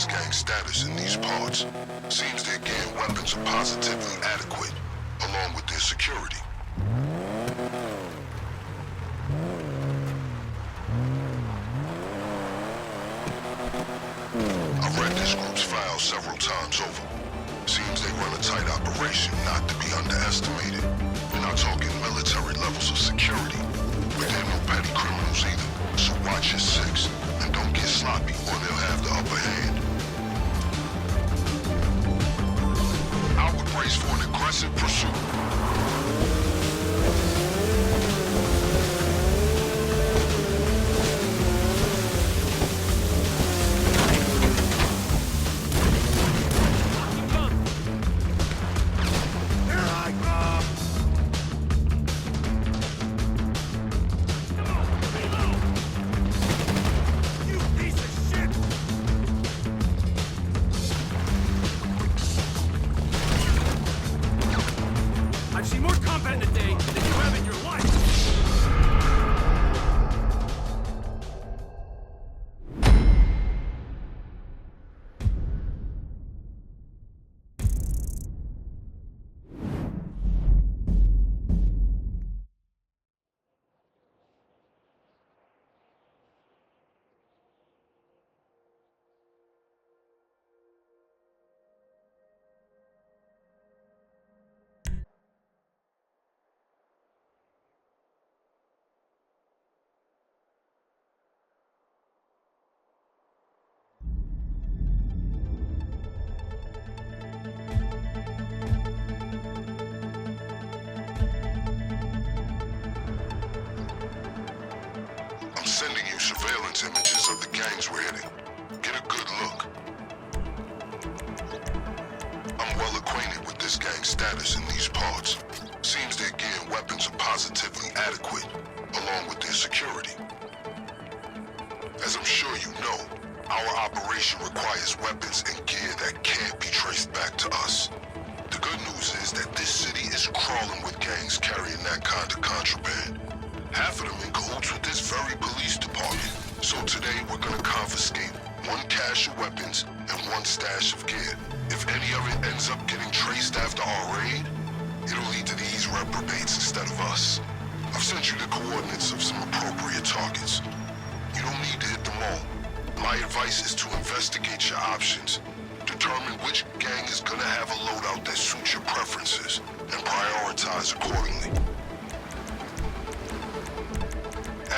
this gang's status in these parts. Seems their gear and weapons are positively adequate, along with their security. I've read this group's files several times over. Seems they run a tight operation not to be underestimated. We're not talking military levels of security, but they're no petty criminals either. So watch your six, and don't get sloppy or they'll have the upper hand. I would brace for an aggressive pursuit. I'm sending you surveillance images of the gangs we're hitting. Get a good look. I'm well acquainted with this gang's status in these parts. Seems their gear and weapons are positively adequate, along with their security. As I'm sure you know, our operation requires weapons and gear that can't be traced back to us. The good news is that this city is crawling with gangs carrying that kind of contraband. Half of them in cahoots with this very police department. So today we're gonna confiscate one cache of weapons and one stash of gear. If any of it ends up getting traced after our raid, it'll lead to these reprobates instead of us. I've sent you the coordinates of some appropriate targets. You don't need to hit them all. My advice is to investigate your options. Determine which gang is gonna have a loadout that suits your preferences, and prioritize accordingly.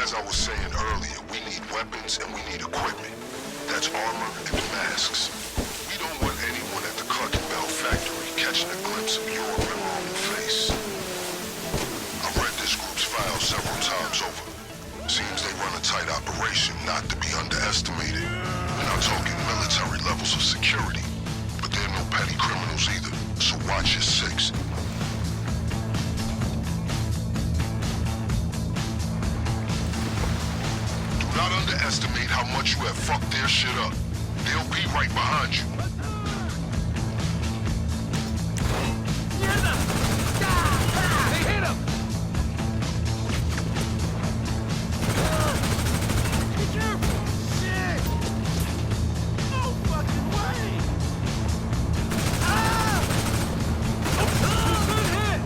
As I was saying earlier, we need weapons and we need equipment. That's armor and masks. We don't want anyone at the Clucking Bell factory catching a glimpse of your memorable face. I've read this group's files several times over. Seems they run a tight operation not to be underestimated. We're not talking military levels of security, but they're no petty criminals either, so watch your six. Do not underestimate how much you have fucked their shit up. They'll be right behind you. They hit him! Be careful! Shit! No fucking way! Ah! Good hit!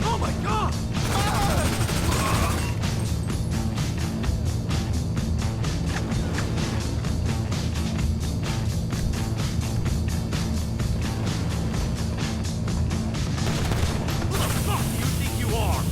Oh my god! Who the fuck do you think you are?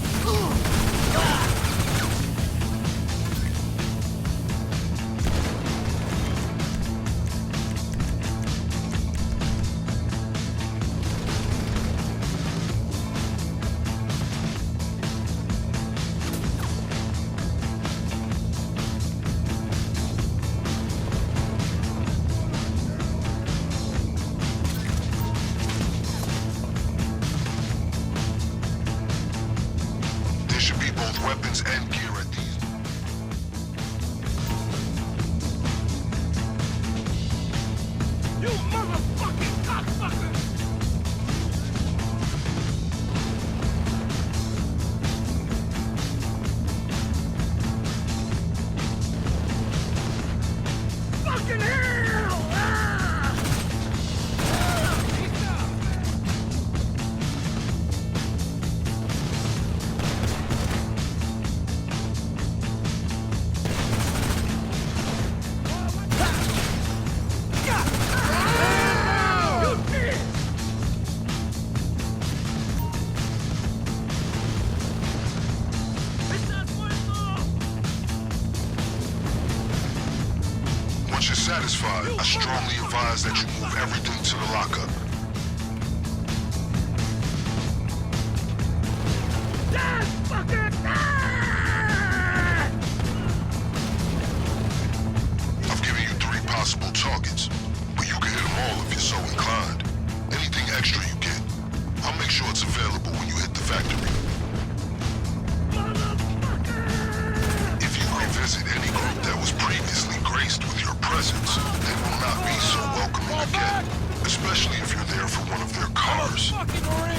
There should be both weapons and gear at these. You motherfucking cocksucker! satisfied, I strongly advise that you move everything to the lockup. Dead fucker! I've given you 3 possible targets, but you can hit them all if you're so inclined. Anything extra you get, I'll make sure it's available when you hit the factory. If you revisit any group that was previously graced with your presence, they will not be so welcoming again, especially if you're there for one of their cars. Fucking ring!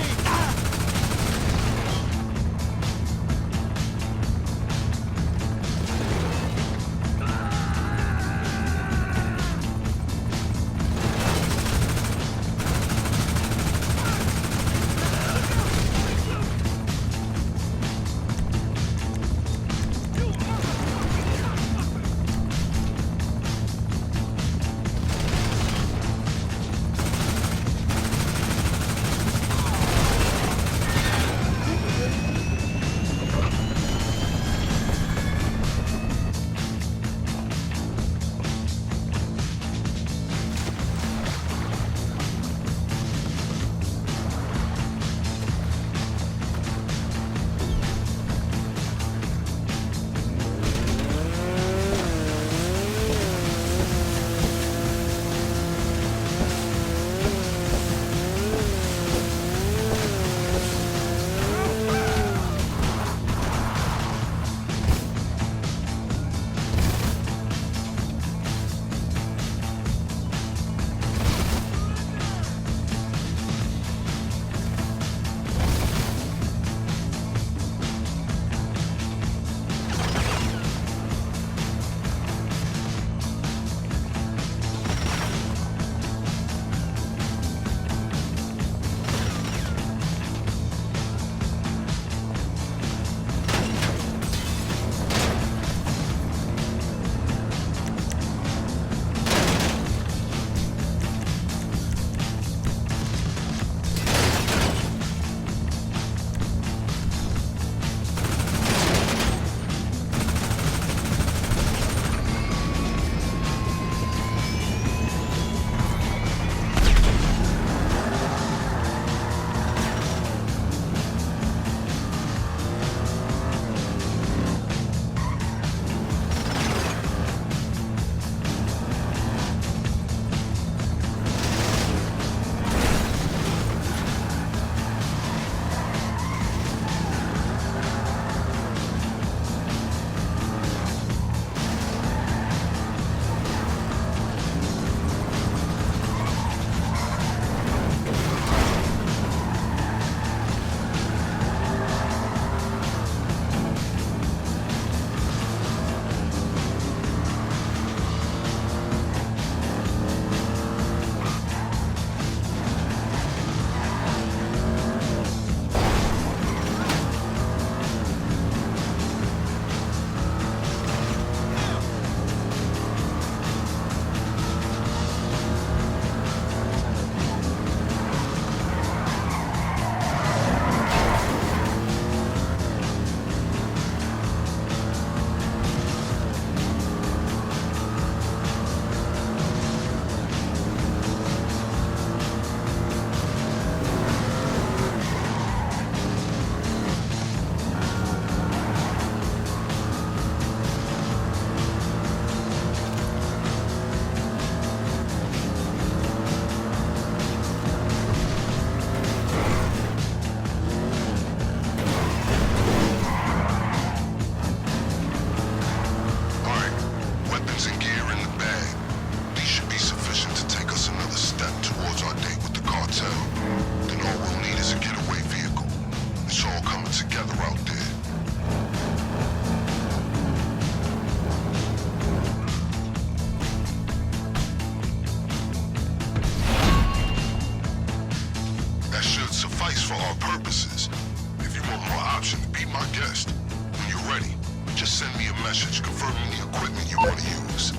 message confirming the equipment you want to use.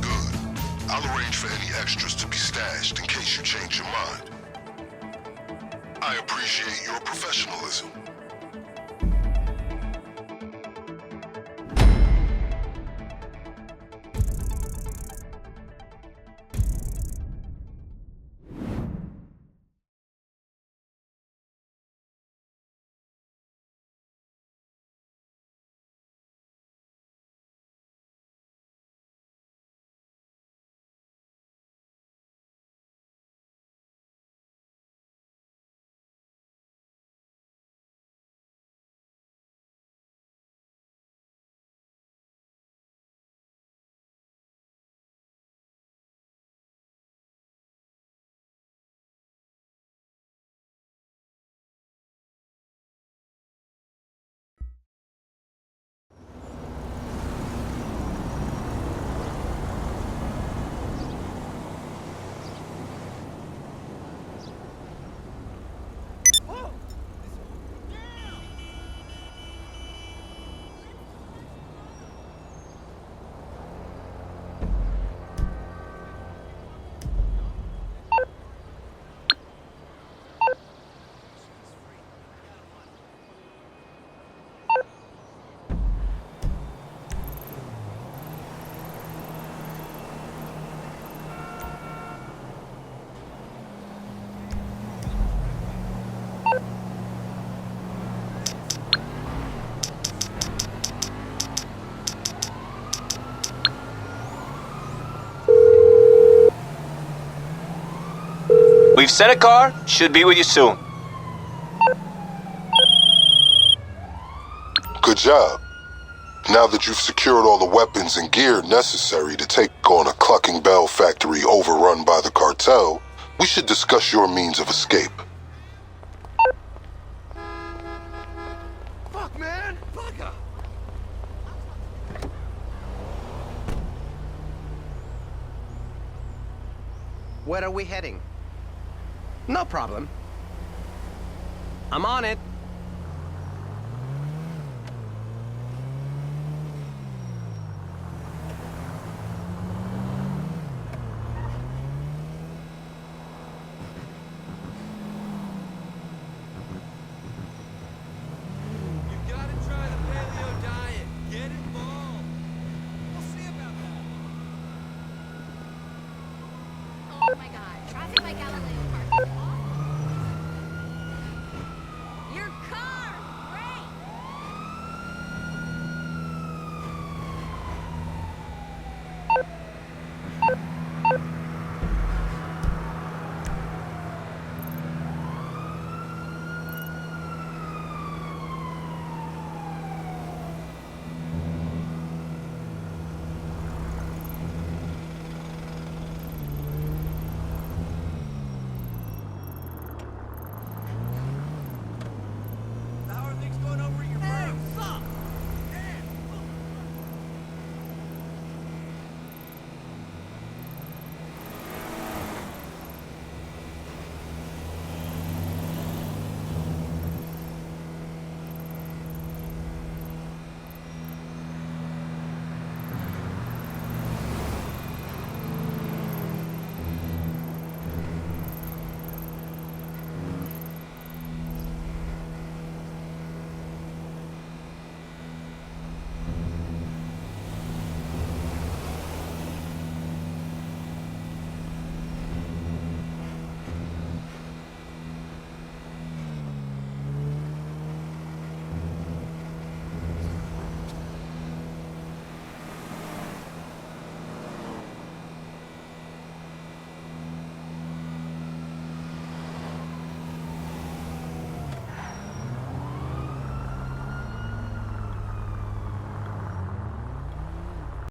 Good. I'll arrange for any extras to be stashed in case you change your mind. I appreciate your professionalism. We've sent a car. Should be with you soon. Good job. Now that you've secured all the weapons and gear necessary to take on a Clucking Bell factory overrun by the cartel, we should discuss your means of escape. Fuck, man! Fuck! Where are we heading? No problem. I'm on it.